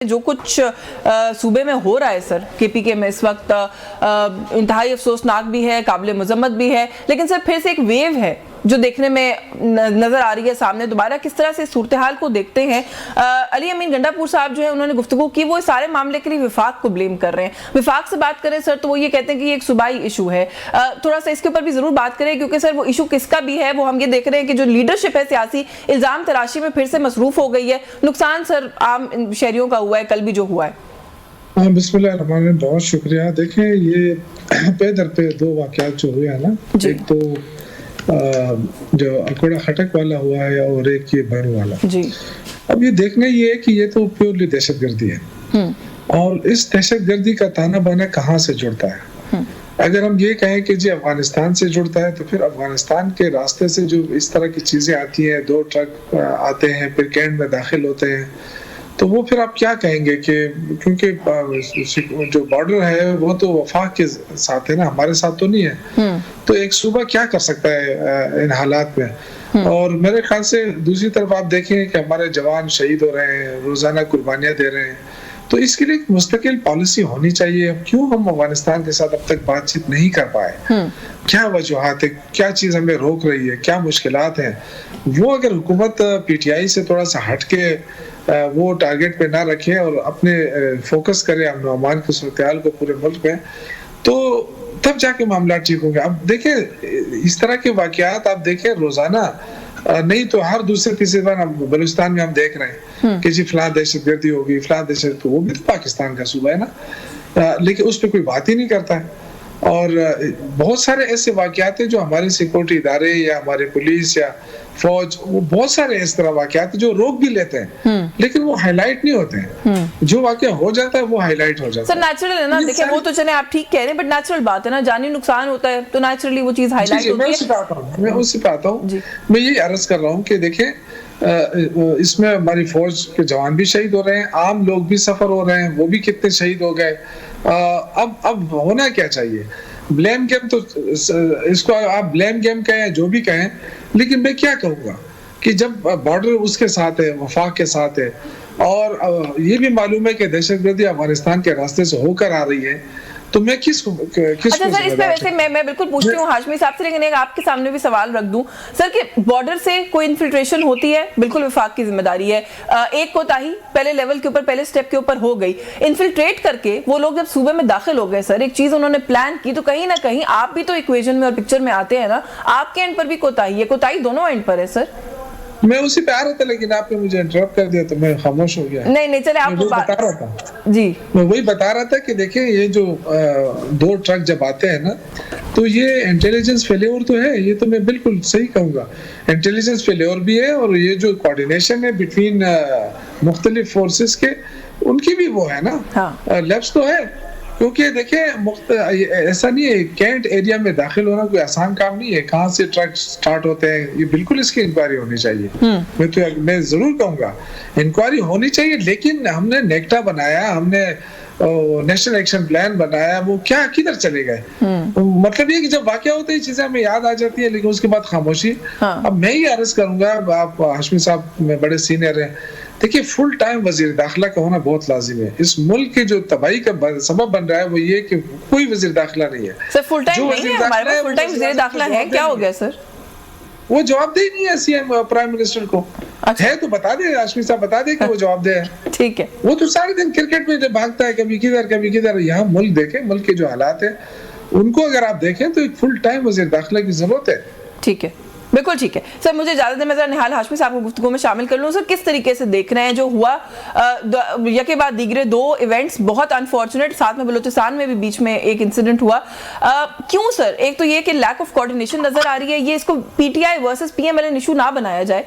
جو کچھ صوبے میں ہو رہا ہے سر KPK میں اس وقت انتہائی افسوسناک بھی ہے, قابل مذمت بھی ہے, لیکن سر پھر سے ایک ویو ہے جو دیکھنے میں نظر آ رہی ہے سامنے دوبارہ. کس طرح سے صورتحال کو دیکھتے ہیں؟ علی امین گنڈا پور صاحب جو ہے انہوں نے گفتگو کی, وہ اس سارے معاملے کے لیے وفاق کو بلیم کر رہے ہیں. وفاق سے بات کریں سر تو وہ یہ کہتے ہیں کہ یہ ایک صوبائی ایشو ہے. تھوڑا سا اس کے اوپر بھی ضرور بات کریں, کیونکہ سر وہ ایشو کس کا بھی ہے وہ ہم یہ دیکھ رہے ہیں کہ جو لیڈرشپ ہے سیاسی الزام تراشی میں پھر سے مصروف ہو گئی ہے. نقصان سر عام شہریوں کا ہوا ہے, کل بھی جو ہوا ہے. بسم اللہ الرحمن الرحیم, بہت شکریہ. دیکھیں یہ پہ در پہ دو واقعات جو ہوئے ہیں نا, ایک تو جو اکوڑا خٹک والا ہوا ہے اور ایک یہ بھرو والا. اب یہ دیکھنا یہ ہے کہ یہ تو پیورلی دہشت گردی ہے, اور اس دہشت گردی کا تانا بانا کہاں سے جڑتا ہے. اگر ہم یہ کہیں کہ جی افغانستان سے جڑتا ہے, تو پھر افغانستان کے راستے سے جو اس طرح کی چیزیں آتی ہیں, 2 ٹرک آتے ہیں پھر کینٹ میں داخل ہوتے ہیں, تو وہ پھر آپ کیا کہیں گے کہ کیونکہ جو بارڈر ہے وہ تو وفاق کے ساتھ ہے نا, ہمارے ساتھ تو نہیں ہے. تو ایک صوبہ کیا کر سکتا ہے ان حالات میں. اور میرے خیال سے دوسری طرف آپ دیکھیں کہ ہمارے جوان شہید ہو رہے ہیں, روزانہ قربانیاں دے رہے ہیں, تو اس کے لیے ایک مستقل پالیسی ہونی چاہیے. کیوں ہم افغانستان کے ساتھ اب تک بات چیت نہیں کر پائے؟ کیا وجوہات ہے, کیا چیز ہمیں روک رہی ہے, کیا مشکلات ہیں؟ وہ اگر حکومت PTI سے تھوڑا سا ہٹ کے وہ ٹارگٹ پہ نہ رکھے اور اپنے فوکس کرے امن و امان کی صورتحال کو پورے ملک میں, تو تب جا کے معاملات ٹھیک ہوں گے. اب دیکھیں اس طرح کے واقعات آپ دیکھیں روزانہ, نہیں تو ہر دوسرے تیسرے بار بلوچستان میں ہم دیکھ رہے ہیں کہ جی فلاں دہشت گردی ہوگی, فلاں دہشت, وہ بھی تو پاکستان کا صوبہ ہے نا, لیکن اس پہ کوئی بات ہی نہیں کرتا ہے. اور بہت سارے ایسے واقعات ہیں جو ہمارے سیکورٹی ادارے یا ہمارے پولیس یا فوج, وہ بہت سارے اس طرح واقعات جو روک بھی لیتے ہیں لیکن وہ ہائی لائٹ نہیں ہوتے ہیں. جو واقعہ ہو جاتا ہے وہ ہائی لائٹ ہو جاتا ہے. سر نیچرل ہے نا, دیکھیں وہ تو چلیں آپ ٹھیک کہہ رہے ہیں, بٹ نیچرل بات ہے نا, جانی نقصان ہوتا ہے تو نیچرلی وہ چیز ہائی لائٹ ہوتی ہے. میں اس سے پاتا ہوں, میں یہی عرض کر رہا ہوں کہ دیکھیں اس میں ہماری فوج کے جوان بھی شہید ہو رہے ہیں, عام لوگ بھی سفر ہو رہے ہیں, وہ بھی کتنے شہید ہو گئے. اب ہونا کیا چاہیے؟ بلیم گیم, تو اس کو آپ بلیم گیم کہیں جو بھی کہیں, لیکن میں کیا کہوں گا کہ جب بارڈر اس کے ساتھ ہے, وفاق کے ساتھ ہے, اور یہ بھی معلوم ہے کہ دہشت گردی افغانستان کے راستے سے ہو کر آ رہی ہے, تو میں کس کو اچھا سر اس پہ ویسے میں بالکل پوچھتی ہوں ہاشمی صاحب سے, لیکن ایک آپ کے سامنے بھی سوال رکھ دوں سر کہ بارڈر سے کوئی انفلٹریشن ہوتی ہے, بالکل وفاق کی ذمہ داری ہے. ایک کوتاہی پہلے لیول کے اوپر, پہلے سٹیپ کے اوپر ہو گئی, انفلٹریٹ کر کے وہ لوگ جب صوبے میں داخل ہو گئے سر, ایک چیز انہوں نے پلان کی, تو کہیں نہ کہیں آپ بھی تو ایکویژن میں اور پکچر میں آتے ہیں نا, آپ کے اینڈ پر بھی کوتاہی ہے, کوتاہی دونوں اینڈ پر ہے سر. میں اسی پہ آ رہا تھا لیکن آپ نے مجھے انٹرپٹ کر دیا تو میں خاموش ہو گیا. نہیں چلے آپ بتا رہا تھا, جی میں وہی بتا رہا تھا کہ دیکھیں یہ جو 2 ٹرک جب آتے ہیں نا, تو یہ انٹیلیجنس فیلیور تو ہے, یہ تو میں بالکل صحیح کہوں گا, انٹیلیجنس فیلیور بھی ہے, اور یہ جو کوارڈینیشن ہے بٹوین مختلف فورسز کے, ان کی بھی وہ ہے نا, لیپس تو ہے. کیونکہ دیکھیں ایسا نہیں ہے, کینٹ ایریا میں داخل ہونا کوئی آسان کام نہیں ہے. کہاں سے ٹرک سٹارٹ ہوتے ہیں, یہ بالکل اس کی انکوائری ہونی چاہیے. میں ضرور کہوں گا انکوائری ہونی چاہیے, لیکن ہم نے نیکٹا بنایا, ہم نے نیشنل ایکشن پلان بنایا, وہ کیا کدھر چلے گئے؟ مطلب یہ کہ جب واقعہ ہوتے ہیں چیزیں ہمیں یاد آ جاتی ہیں, لیکن اس کے بعد خاموشی. اب میں یہ عرض کروں گا, آپ ہاشمی صاحب میں بڑے سینئر ہیں, دیکھیے فل ٹائم وزیر داخلہ کا ہونا بہت لازم ہے. اس ملک کے جو تباہی کا سبب بن رہا ہے وہ یہ کہ کوئی وزیر داخلہ نہیں ہے. سر فل ٹائم نہیں ہے ہمارے پاس, فل ٹائم وزیر داخلہ ہے, کیا ہو گیا سر؟ وہ جواب دے نہیں ہے CM پرائم منسٹر کو. ہے تو بتا دے, ہاشمی صاحب بتا دے کہ وہ جواب دے. ٹھیک ہے, وہ تو سارے دن کرکٹ میں بھاگتا ہے, کبھی کدھر کبھی کدھر. یہاں ملک دیکھیں, ملک کے جو حالات ہیں ان کو اگر آپ دیکھیں تو ایک فل ٹائم وزیر داخلہ کی ضرورت ہے. ٹھیک ہے, بالکل ٹھیک ہے سر. مجھے اجازت ہے میں ذرا نہال ہاشمی صاحب کو گفتگو میں شامل کر لوں. سر کس طریقے سے دیکھ رہے ہیں جو ہوا یکے بعد دیگرے 2 ایونٹس بہت انفارچونیٹ, ساتھ میں بلوچستان میں بھی بیچ میں ایک انسیڈنٹ ہوا, کیوں سر؟ ایک تو یہ کہ لیک آف کوارڈینیشن نظر آ رہی ہے, یہ اس کو PTI ورسز PMLN ایشو نہ بنایا جائے,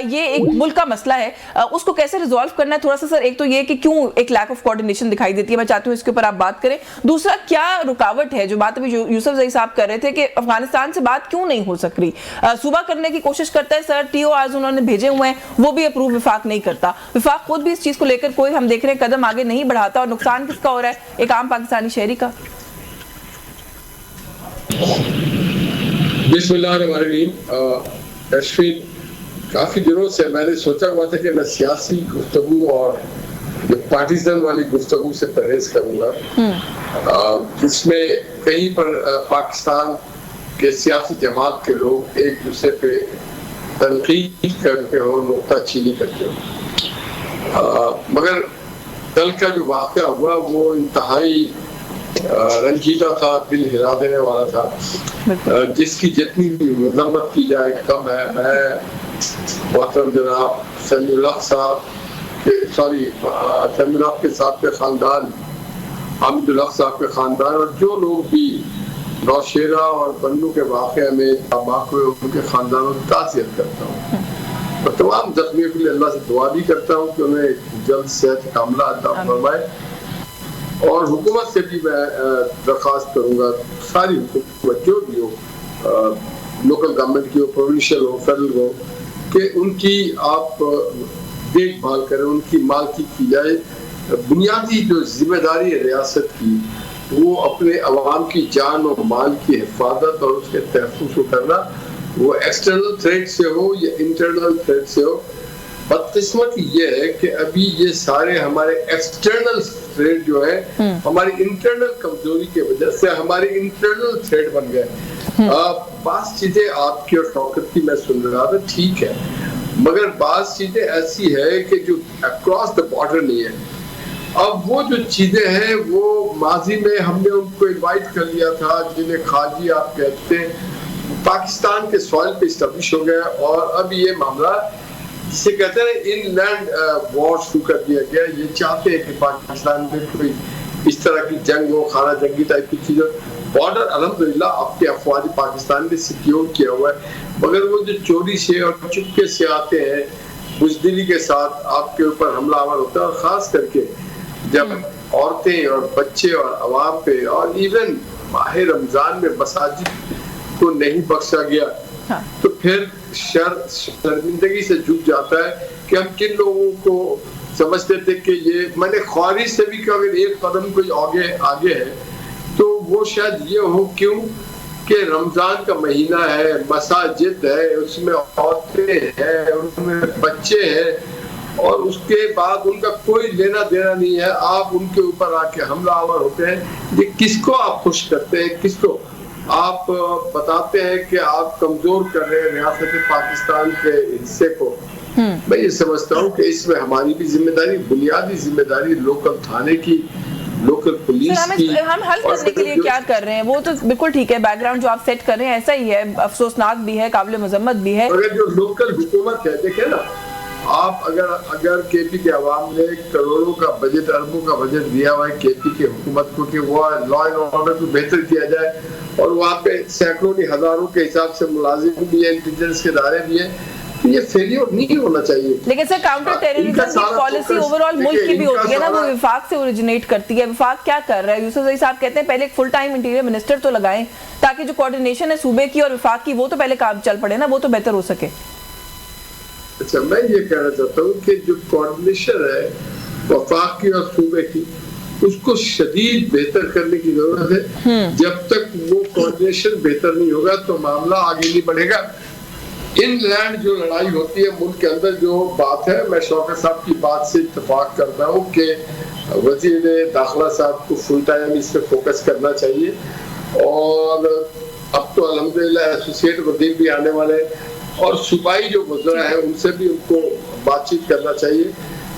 یہ ایک ملک کا مسئلہ ہے, اس کو کیسے ریزالو کرنا ہے تھوڑا سا سر. ایک تو یہ کہ کیوں ایک لیک آف کوارڈینیشن دکھائی دیتی ہے, میں چاہتی ہوں اس کے اوپر آپ بات کریں. دوسرا کیا رکاوٹ ہے, جو بات ابھی یوسف زئی صاحب کر رہے تھے کہ افغانستان سے بات کیوں نہیں ہو سک رہی, صوبہ کرنے کی کوشش کرتا ہے سر, TORs انہوں نے بھیجے ہوئے ہیں, وہ بھی اپروو وفاق نہیں کرتا, وفاق خود بھی اس چیز کو لے کر کوئی ہم دیکھ رہے ہیں قدم آگے نہیں بڑھاتا, اور نقصان کس کا ہو رہا ہے؟ ایک عام پاکستانی شہری کا. بسم اللہ الرحمن الرحیم. کافی دنوں سے میں نے سوچا ہوا تھا کہ میں سیاسی گفتگو اور جو پارٹیزن والی گفتگو سے پرہیز کروں گا، جس میں کہیں پر پاکستان کے سیاسی جماعت کے لوگ ایک دوسرے پہ تنقید کرتے ہو، نکتہ چینی کرتے ہو، مگر کل کا جو واقعہ ہوا وہ انتہائی رنجیدہ تھا، دل ہلا دینے والا تھا، جس کی جتنی بھی مذمت کی جائے کم ہے۔ میں محترم جناب سمیع الحق صاحب سمیع الحق کے صاحب کے خاندان، حامد الحق صاحب کے خاندان، اور جو لوگ بھی نوشیرہ اور بنو کے واقعے میں ہلاک ہوئے ان کے خاندانوں کی تعزیت کرتا ہوں، اور تمام زخمیوں کے لیے اللہ سے دعا بھی کرتا ہوں کہ انہیں جلد صحت کاملہ عطا فرمائے۔ اور حکومت سے بھی میں درخواست کروں گا، ساری حکومت جو بھی ہو، لوکل گورنمنٹ کی ہو، پروونشل ہو، فیڈرل ہو، کہ ان کی آپ دیکھ بھال کریں، ان کی مالکی کی جائے۔ بنیادی جو ذمہ داری ہے ریاست کی وہ اپنے عوام کی جان و مال کی حفاظت اور اس کے تحفظ کو کرنا، وہ ایکسٹرنل تھریٹ سے ہو یا انٹرنل تھریٹ سے ہو۔ بدقسمتی یہ ہے کہ ابھی یہ سارے ہمارے ایکسٹرنل تھریٹ جو ہے ہماری انٹرنل کمزوری کی وجہ سے ہمارے انٹرنل تھریٹ بن گئے۔ بعض چیزیں آپ کی اور شوکت کی میں سن رہا تھا، ٹھیک ہے، مگر بعض چیزیں ایسی ہے کہ جو اکراس دا بارڈر نہیں ہے۔ اب وہ جو چیزیں ہیں وہ ماضی میں ہم نے ان کو انوائٹ کر لیا تھا، جنہیں خارجی آپ کہتے ہیں، پاکستان کے سوائل پہ اسٹیبلش ہو گیا، اور اب یہ معاملہ جسے کہتے ہیں ان لینڈ وار شروع کر دیا گیا۔ یہ چاہتے ہیں کہ پاکستان میں کوئی اس طرح کی جنگ ہو، خانہ جنگی ٹائپ کی چیز ہو۔ بارڈر الحمدللہ اب کے افواج پاکستان نے سیکیور کیا ہوا ہے، مگر وہ جو چوری سے اور چپکے سے آتے ہیں، بزدلی کے ساتھ آپ کے اوپر حملہ آور ہوتا ہے، اور خاص کر کے جب عورتیں اور بچے اور عوام پہ، اور ایون ماہ رمضان میں مساجد کو نہیں بخشا گیا، تو پھر شرمندگی سے جھک جاتا ہے کہ ہم کن لوگوں کو سمجھتے تھے کہ یہ، میں نے خوارج سے بھی کہا اگر ایک قدم کوئی آگے ہے تو وہ شاید یہ ہو، کیوں کہ رمضان کا مہینہ ہے، مساجد ہے، اس میں عورتیں ہیں، ان میں بچے ہیں، اور اس کے بعد ان کا کوئی لینا دینا نہیں ہے، آپ ان کے اوپر آ کے حملہ آور ہوتے ہیں۔ یہ کس کو آپ خوش کرتے ہیں، کس کو آپ بتاتے ہیں کہ آپ کمزور کر رہے ہیں ریاست پاکستان کے حصے کو؟ میں یہ سمجھتا ہوں کہ اس میں ہماری بھی ذمہ داری، بنیادی ذمہ داری لوکل تھانے کی، لوکل پولیس کی۔ ہم حل کرنے کے لیے کیا کر رہے ہیں؟ وہ تو بالکل ٹھیک ہے، بیک گراؤنڈ جو آپ سیٹ کر رہے ہیں ایسا ہی ہے، افسوسناک بھی ہے، قابل مذمت بھی ہے، مگر جو لوکل حکومت ہے، دیکھیں نا آپ، اگر کے پی کے عوام نے کروڑوں کا بجٹ، اربوں کا بجٹ دیا ہوا ہے کے پی کے حکومت کو کہ وہ لا اینڈ آرڈر کو بہتر کیا جائے، اور وہاں پہ سینکڑوں کی ہزاروں کے حساب سے ملازم بھی ہیں، انٹیلیجنس کے ادارے بھی ہیں، تو یہ فیلیور نہیں ہونا چاہیے۔ لیکن سر کاؤنٹر ٹیررزم کی پالیسی اوور آل ملک کی بھی ہوتی ہے نا، وہ وفاق سے اوریجنیٹ کرتی ہے۔ وفاق کیا کر رہا ہے؟ یوسف زئی صاحب کہتے ہیں پہلے ایک فل ٹائم انٹیریئر منسٹر تو لگائیں تاکہ جو کوارڈینیشن ہے صوبے کی اور وفاق کی وہ تو پہلے کام چل پڑے نا، وہ تو بہتر ہو سکے۔ اچھا، میں یہ کہنا چاہتا ہوں کہ جو کوارڈینیشن ہے وفاق کی اور صوبے کی، اس کو شدید بہتر کرنے کی ضرورت ہے۔ جب تک وہ کوارڈینیشن بہتر نہیں ہوگا تو معاملہ آگے نہیں بڑھے گا۔ ان لینڈ جو لڑائی ہوتی ہے ملک کے اندر، جو بات ہے، میں شوکت صاحب کی بات سے اتفاق کرتا ہوں کہ وزیر داخلہ صاحب کو فل ٹائم اس پہ فوکس کرنا چاہیے، اور اب تو الحمدللہ ایسوسیٹ وزیر بھی آنے والے ہیں، اور صوبائی جو وزراء ہیں ان سے بھی ان کو بات چیت کرنا چاہیے۔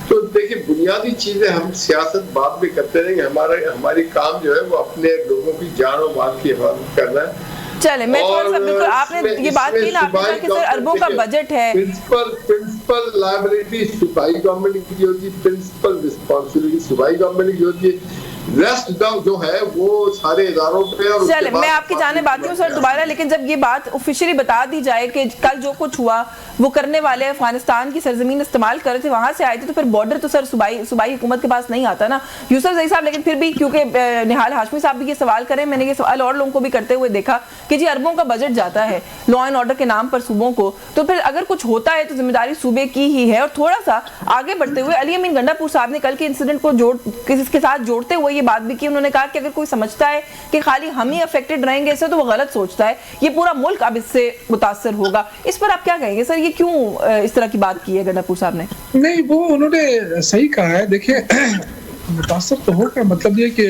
تو دیکھیں بنیادی چیزیں ہم سیاست بعد میں کرتے رہیں گے، ہماری کام جو ہے وہ اپنے لوگوں کی جان و مال کی حفاظت کرنا ہے۔ چلے میں تھوڑا سا، بالکل آپ نے یہ بات کی نا، آپ نے کہا کہ سر اربوں کا بجٹ ہے، پرنسپل لائبلٹی صوبائی گورنمنٹ کی ہوتی ہے، پرنسپل رسپانسبلٹی صوبائی گورنمنٹ کی ہوتی ہے، ریسٹ جو ہے وہ سارے اداروں پہ۔ اور چلے میں آپ کی جانب آتی ہوں سر دوبارہ، لیکن جب یہ بات آفیشلی بتا دی جائے کہ کل جو کچھ ہوا وہ کرنے والے افغانستان کی سرزمین استعمال کر رہے تھے، وہاں سے آئے تھے، تو پھر بارڈر تو سر صوبائی حکومت کے پاس نہیں آتا نا یوسف زئی صاحب۔ لیکن پھر بھی کیونکہ نہال ہاشمی صاحب بھی یہ سوال کریں، میں نے یہ سوال اور لوگوں کو بھی کرتے ہوئے دیکھا کہ جی اربوں کا بجٹ جاتا ہے لا اینڈ آرڈر کے نام پر صوبوں کو، تو پھر اگر کچھ ہوتا ہے تو ذمہ داری صوبے کی ہی ہے۔ اور تھوڑا سا آگے بڑھتے ہوئے علی امین گنڈا پور صاحب نے کل کے انسیڈنٹ کو اس کے ساتھ جوڑتے ہوئے یہ بات بھی کی، انہوں نے کہا کہ اگر کوئی سمجھتا ہے کہ خالی ہم ہی افیکٹڈ رہیں گے اس سے، تو وہ غلط سوچتا ہے، یہ پورا ملک اب اس سے متاثر ہوگا۔ اس پر آپ کیا کہیں گے سر؟ یہ کیوں اس طرح کی بات کی ہے گنڈاپور صاحب نے؟ نہیں، وہ انہوں نے صحیح کہا ہے. دیکھیں متاثر تو ہوگا، مطلب یہ کہ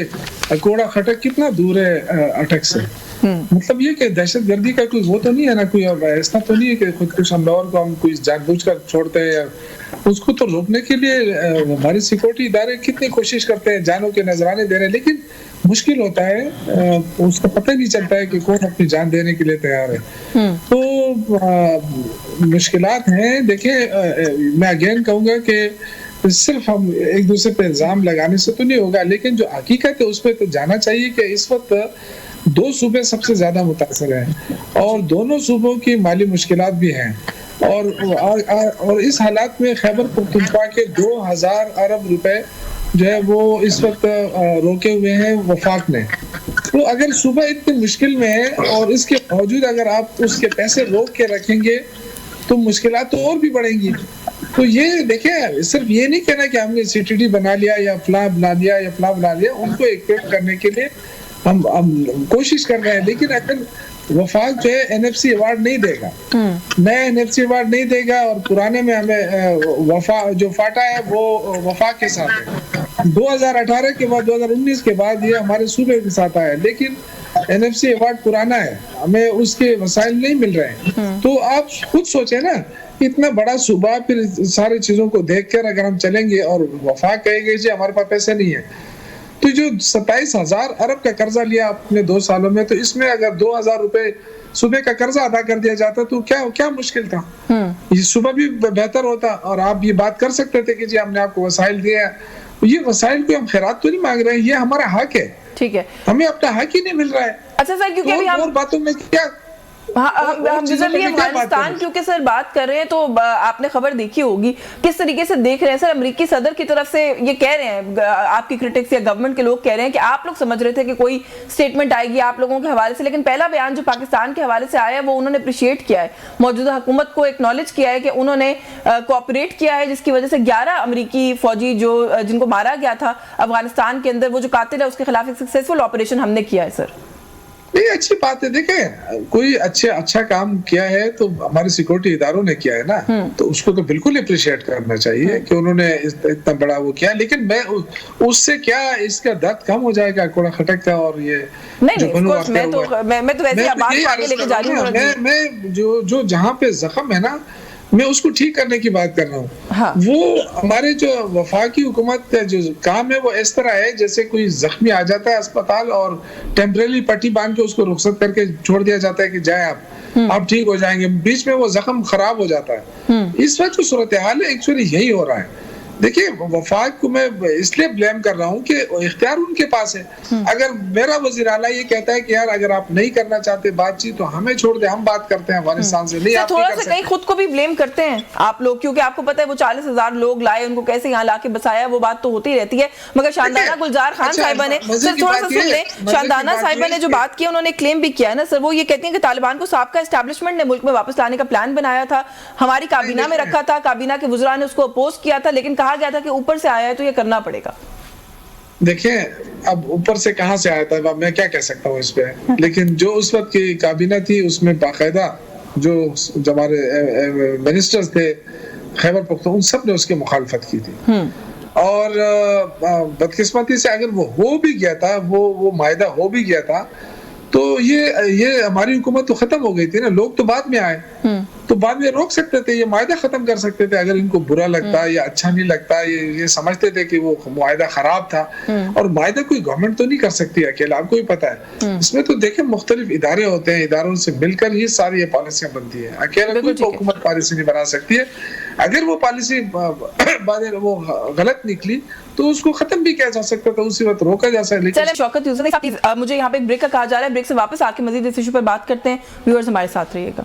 اکوڑا خٹک کتنا دور ہے اٹک سے. مطلب یہ کہ دہشت گردی کا کوئی وہ تو نہیں ہے نا، کوئی ایسا تو نہیں ہے کہ خود کش حملہ کو ہم کوئی جان بوجھ کر چھوڑتے ہیں. یا اس کو تو روکنے کے لیے ہماری سیکورٹی ادارے کتنی کوشش کرتے ہیں، جانوں کے نذرانے دے رہے ہیں، لیکن مشکل ہوتا ہے. اس کو پتہ نہیں چلتا ہے کہ کون اپنی جان دینے کے لیے تیار ہے. تو مشکلات ہیں. دیکھیں میں اگین کہوں گا کہ صرف ہم ایک دوسرے پہ الزام لگانے سے تو نہیں ہوگا، لیکن جو حقیقت ہے اس پہ تو جانا چاہیے کہ اس وقت 2 صوبے سب سے زیادہ متاثر ہیں اور دونوں صوبوں کی مالی مشکلات بھی ہیں. اور اس حالات میں خیبر پختونخوا کے 2000 ارب روپے جو ہے وہ اس وقت روکے ہوئے ہیں وفاق نے. تو اگر صوبہ اتنی مشکل میں ہے اور اس کے باوجود اگر آپ اس کے پیسے روک کے رکھیں گے تو مشکلات تو اور بھی بڑھیں گی. تو یہ دیکھیں صرف یہ نہیں کہنا کہ ہم نے سی ٹی ڈی بنا لیا یا فلاں بنا لیا یا فلاں بنا لیا. ان کو ایکٹیویٹ کرنے کے لیے ہم کوشش کر رہے ہیں، لیکن اگر وفاق جو ہے این ایف سی ایوارڈ نہیں دے گا، نیا این ایف سی ایوارڈ نہیں دے گا، اور پرانے میں ہمیں جو فاٹا ہے وہ وفاق کے ساتھ ہے. 2018 کے بعد 2019 کے بعد یہ ہمارے صوبے کے ساتھ آیا، لیکن این ایف سی ایوارڈ پرانا ہے، ہمیں اس کے وسائل نہیں مل رہے ہیں. تو آپ خود سوچیں نا، اتنا بڑا صوبہ، پھر ساری چیزوں کو دیکھ کر اگر ہم چلیں گے اور وفاق کہے گے جی ہمارے پاس پیسے نہیں ہے، تو جو 27,000 ارب کا قرضہ لیا اپنے 2 سالوں میں، تو اس میں اگر 2,000 روپے صوبے کا قرضہ ادا کر دیا جاتا تو کیا مشکل تھا؟ یہ صوبہ بھی بہتر ہوتا اور آپ یہ بات کر سکتے تھے کہ جی ہم نے آپ کو وسائل دیا. یہ وسائل کو ہم خیرات تو نہیں مانگ رہے ہیں، یہ ہمارا حق ہے. ٹھیک ہے، ہمیں اپنا حق ہی نہیں مل رہا ہے. اچھا سر، کیونکہ ابھی اور باتوں میں کیا ہم افغانستان کیونکہ سر بات کر رہے ہیں، تو آپ نے خبر دیکھی ہوگی کس طریقے سے دیکھ رہے ہیں سر. امریکی صدر کی طرف سے یہ کہہ رہے ہیں، آپ کی کرٹکس یا گورنمنٹ کے لوگ کہہ رہے ہیں کہ آپ لوگ سمجھ رہے تھے کہ کوئی سٹیٹمنٹ آئے گی آپ لوگوں کے حوالے سے، لیکن پہلا بیان جو پاکستان کے حوالے سے آیا ہے وہ انہوں نے اپریشیٹ کیا ہے، موجودہ حکومت کو ایکنالج کیا ہے کہ انہوں نے کوآپریٹ کیا ہے، جس کی وجہ سے 11 امریکی فوجی جن کو مارا گیا تھا افغانستان کے اندر، وہ جو قاتل ہے اس کے خلاف ایک سکسیسفل آپریشن ہم نے کیا ہے. سر یہ اچھی بات ہے. دیکھیں کوئی اچھا کام کیا ہے تو ہمارے سیکورٹی اداروں نے کیا ہے نا، تو اس کو تو بالکل اپریشیٹ کرنا چاہیے کہ انہوں نے اتنا بڑا وہ کیا. لیکن میں اس سے کیا اس کا درد کم ہو جائے گا کوڑا خٹک کا اور یہ میں تو ویسے آگے لے کے جا رہی ہوں. میں جو جہاں پہ زخم ہے نا میں اس کو ٹھیک کرنے کی بات کر رہا ہوں. وہ ہمارے جو وفاقی حکومت کا جو کام ہے وہ اس طرح ہے جیسے کوئی زخمی آ جاتا ہے اسپتال اور ٹیمپریری پٹی باندھ کے اس کو رخصت کر کے چھوڑ دیا جاتا ہے کہ جائیں آپ ٹھیک ہو جائیں گے، بیچ میں وہ زخم خراب ہو جاتا ہے. اس وقت جو صورتحال ہے ایکچولی یہی ہو رہا ہے. دیکھیں وفاق کو میں اس لیے بلیم کر رہا ہوں کہ اختیار ان کے پاس ہے. اگر میرا وزیر اعلیٰ یہ کہتا ہے کہ یار اگر آپ نہیں کرنا چاہتے بات چیت تو ہمیں چھوڑ دیں، ہم بات کرتے ہیں افغانستان سے. نہیں، تھوڑا سا کہیں خود کو بھی بلیم کرتے ہیں آپ لوگ، کیونکہ آپ کو پتہ ہے وہ 40,000 لوگ لائے، ان کو کیسے یہاں لا کے بسایا، وہ بات تو ہوتی رہتی ہے. مگر شاندانہ گلزار خان صاحبہ نے سر تھوڑا سا سن لیں، شاندانہ صاحبہ نے جو بات کی انہوں نے کلیم بھی کیا ہے نا سر، وہ یہ کہتی ہیں کہ طالبان کو سابقہ اسٹیبلشمنٹ نے ملک میں واپس لانے کا پلان بنایا تھا، ہماری کابینہ میں رکھا تھا، کابینہ کے وزراء نے اس کو اپوز کیا تھا، لیکن کہا گیا تھا کہ اوپر سے آیا ہے تو یہ کرنا پڑے گا. دیکھیں اب اوپر سے کہاں سے آیا تھا میں کیا کہہ سکتا ہوں اس پہ، لیکن جو اس وقت کی کابینہ تھی اس میں باقاعدہ جو ہمارے منسٹرز تھے خیبر پختونخوا ان سب نے اس کی مخالفت کی تھی. اور بدقسمتی سے اگر وہ ہو بھی گیا تھا، وہ معاہدہ ہو بھی گیا تھا، تو یہ ہماری حکومت تو ختم ہو گئی تھی نا. لوگ تو بعد میں آئے تو بعد میں روک سکتے تھے، یہ معاہدہ ختم کر سکتے تھے اگر ان کو برا لگتا یا اچھا نہیں لگتا، یہ سمجھتے تھے کہ وہ معاہدہ خراب تھا. اور معاہدہ کوئی گورنمنٹ تو نہیں کر سکتی اکیلا، آپ کو بھی پتا ہے. اس میں تو دیکھیں مختلف ادارے ہوتے ہیں، اداروں سے مل کر ہی ساری یہ پالیسیاں بنتی ہیں. اکیلا کوئی حکومت پالیسی نہیں بنا سکتی ہے. اگر وہ پالیسی وہ غلط نکلی تو اس کو ختم بھی کیا جا سکتا تھا، اسی وقت روکا جا سکتا. چلیں شوکت یوسف، مجھے یہاں پہ ایک بریک کا کہا جا رہا ہے، بریک سے واپس آ کے مزید اس ایشو پر بات کرتے ہیں. ویورز ہمارے ساتھ رہیے گا.